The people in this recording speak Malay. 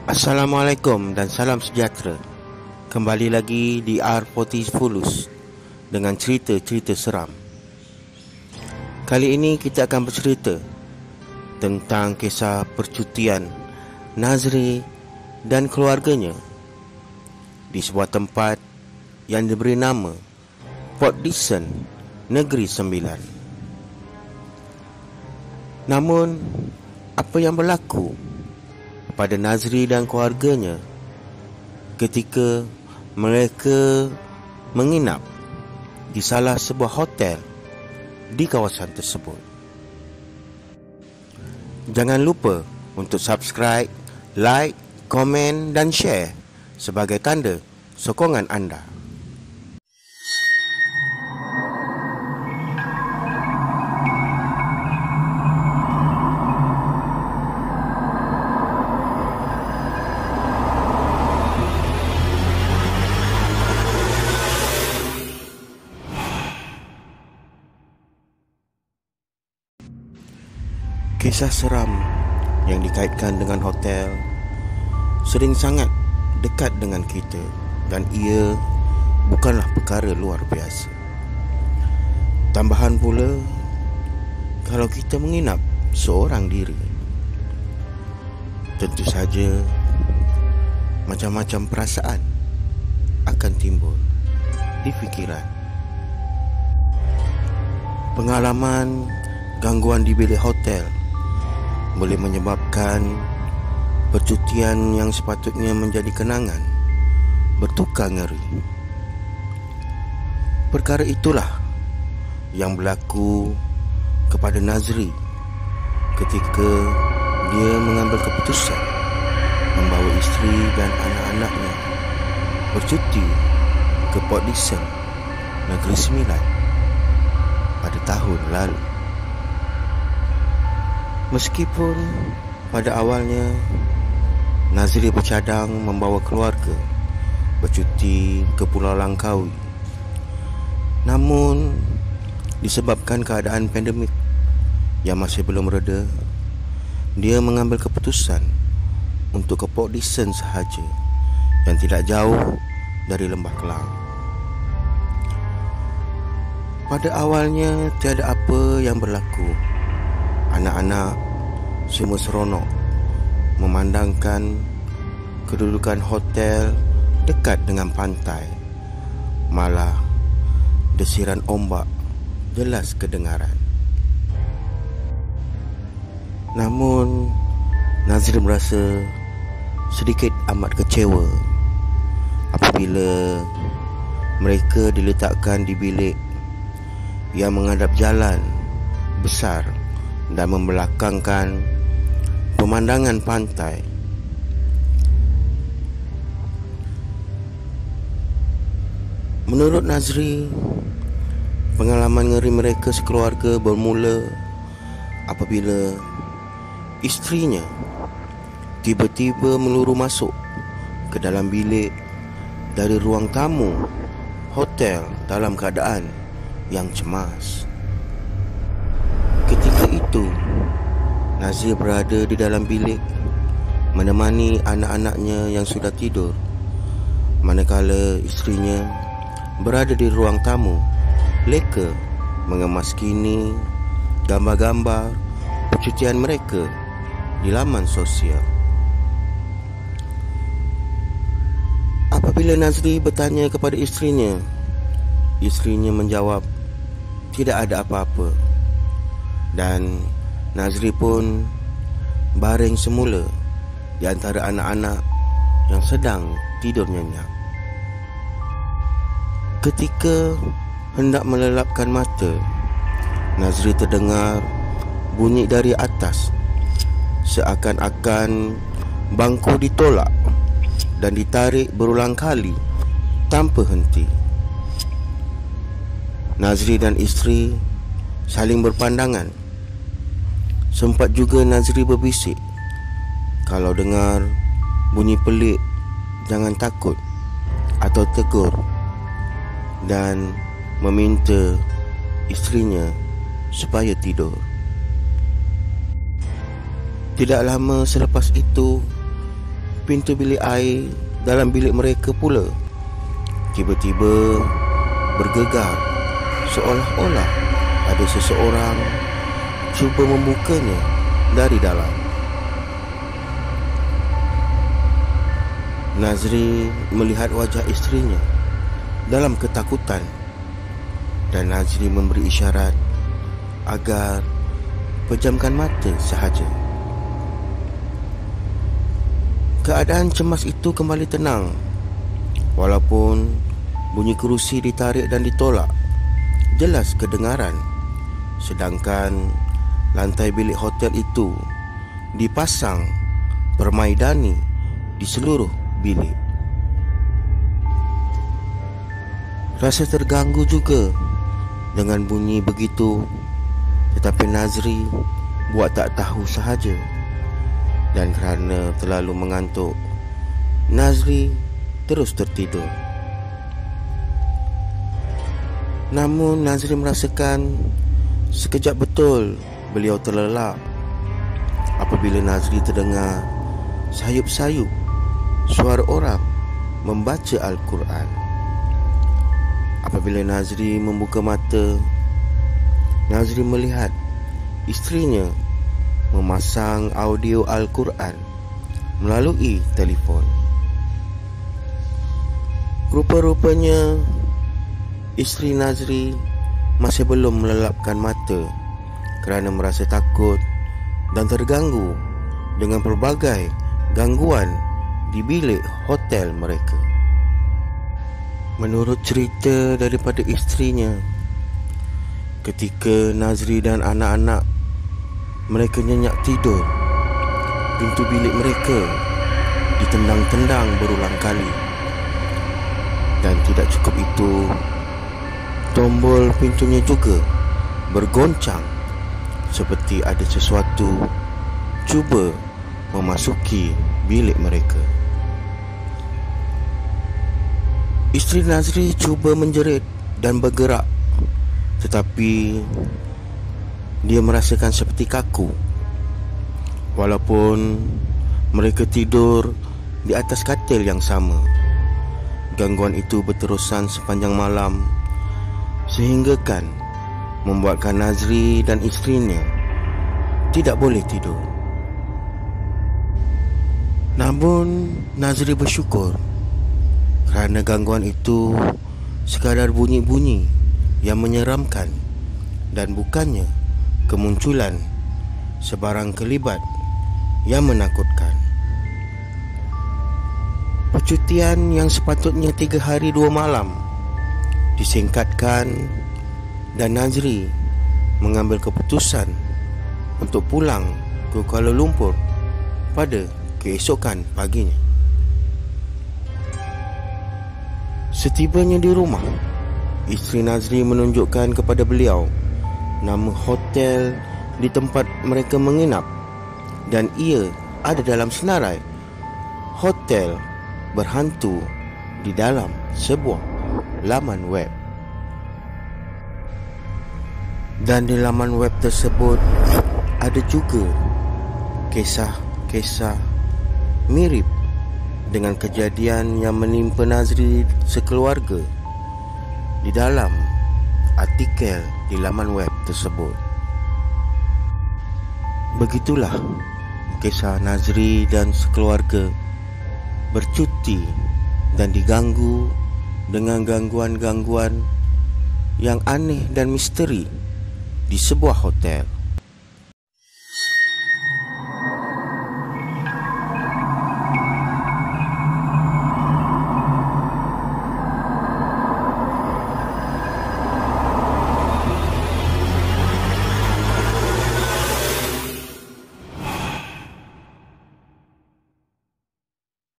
Assalamualaikum dan salam sejahtera. Kembali lagi di R40 Fulus dengan cerita-cerita seram. Kali ini kita akan bercerita tentang kisah percutian Nazri dan keluarganya di sebuah tempat yang diberi nama Port Dickson, Negeri Sembilan. Namun, apa yang berlaku pada Nazri dan keluarganya ketika mereka menginap di salah sebuah hotel di kawasan tersebut? Jangan lupa untuk subscribe, like, komen dan share sebagai tanda sokongan anda. Kisah seram yang dikaitkan dengan hotel sering sangat dekat dengan kita, dan ia bukanlah perkara luar biasa. Tambahan pula, kalau kita menginap seorang diri, tentu saja macam-macam perasaan akan timbul di fikiran. Pengalaman gangguan di bilik hotel boleh menyebabkan percutian yang sepatutnya menjadi kenangan bertukar ngeri. Perkara itulah yang berlaku kepada Nazri ketika dia mengambil keputusan membawa isteri dan anak-anaknya bercuti ke Port Dickson, Negeri Sembilan pada tahun lalu. Meskipun pada awalnya Nazri bercadang membawa keluarga bercuti ke Pulau Langkawi, namun disebabkan keadaan pandemik yang masih belum reda, dia mengambil keputusan untuk ke Port Dickson sahaja, yang tidak jauh dari Lembah Kelang. Pada awalnya tiada apa yang berlaku. Anak-anak semua seronok memandangkan kedudukan hotel dekat dengan pantai. Malah desiran ombak jelas kedengaran. Namun Nazri merasa sedikit amat kecewa apabila mereka diletakkan di bilik yang menghadap jalan besar dan membelakangkan pemandangan pantai. Menurut Nazri, pengalaman ngeri mereka sekeluarga bermula apabila isterinya tiba-tiba meluru masuk ke dalam bilik dari ruang tamu hotel dalam keadaan yang cemas. Ketika itu, Nazri berada di dalam bilik menemani anak-anaknya yang sudah tidur, manakala isterinya berada di ruang tamu leka mengemaskini gambar-gambar percutian mereka di laman sosial. Apabila Nazri bertanya kepada isterinya menjawab tidak ada apa-apa, dan Nazri pun baring semula di antara anak-anak yang sedang tidur nyenyak. Ketika hendak melelapkan mata, Nazri terdengar bunyi dari atas, seakan-akan bangku ditolak dan ditarik berulang kali tanpa henti. Nazri dan isteri saling berpandangan. Sempat juga Nazri berbisik, kalau dengar bunyi pelik jangan takut atau tegur, dan meminta isterinya supaya tidur. Tidak lama selepas itu, pintu bilik air dalam bilik mereka pula tiba-tiba bergegar, seolah-olah ada seseorang cuba membukanya dari dalam. Nazri melihat wajah isterinya dalam ketakutan dan Nazri memberi isyarat agar pejamkan mata sahaja. Keadaan cemas itu kembali tenang, walaupun bunyi kerusi ditarik dan ditolak jelas kedengaran, sedangkan lantai bilik hotel itu dipasang permaidani di seluruh bilik. Rasa terganggu juga dengan bunyi begitu, tetapi Nazri buat tak tahu sahaja. Dan kerana terlalu mengantuk, Nazri terus tertidur. Namun Nazri merasakan sekejap betul beliau terlelap apabila Nazri terdengar sayup-sayup suara orang membaca Al-Quran. Apabila Nazri membuka mata, Nazri melihat isterinya memasang audio Al-Quran melalui telefon. Rupa-rupanya isteri Nazri masih belum melelapkan mata kerana merasa takut dan terganggu dengan pelbagai gangguan di bilik hotel mereka. Menurut cerita daripada isterinya, ketika Nazri dan anak-anak mereka nyenyak tidur, pintu bilik mereka ditendang-tendang berulang kali. Dan tidak cukup itu, tombol pintunya juga bergoncang seperti ada sesuatu cuba memasuki bilik mereka. Isteri Nazri cuba menjerit dan bergerak, tetapi dia merasakan seperti kaku. Walaupun mereka tidur di atas katil yang sama, gangguan itu berterusan sepanjang malam, sehinggakan membuatkan Nazri dan isterinya tidak boleh tidur. Namun Nazri bersyukur kerana gangguan itu sekadar bunyi-bunyi yang menyeramkan dan bukannya kemunculan sebarang kelibat yang menakutkan. Percutian yang sepatutnya 3 hari 2 malam disingkatkan dan Nazri mengambil keputusan untuk pulang ke Kuala Lumpur pada keesokan paginya. Setibanya di rumah, isteri Nazri menunjukkan kepada beliau nama hotel di tempat mereka menginap dan ia ada dalam senarai hotel berhantu di dalam sebuah laman web. Dan di laman web tersebut ada juga kisah-kisah mirip dengan kejadian yang menimpa Nazri sekeluarga di dalam artikel di laman web tersebut. Begitulah kisah Nazri dan sekeluarga bercuti dan diganggu dengan gangguan-gangguan yang aneh dan misteri di sebuah hotel.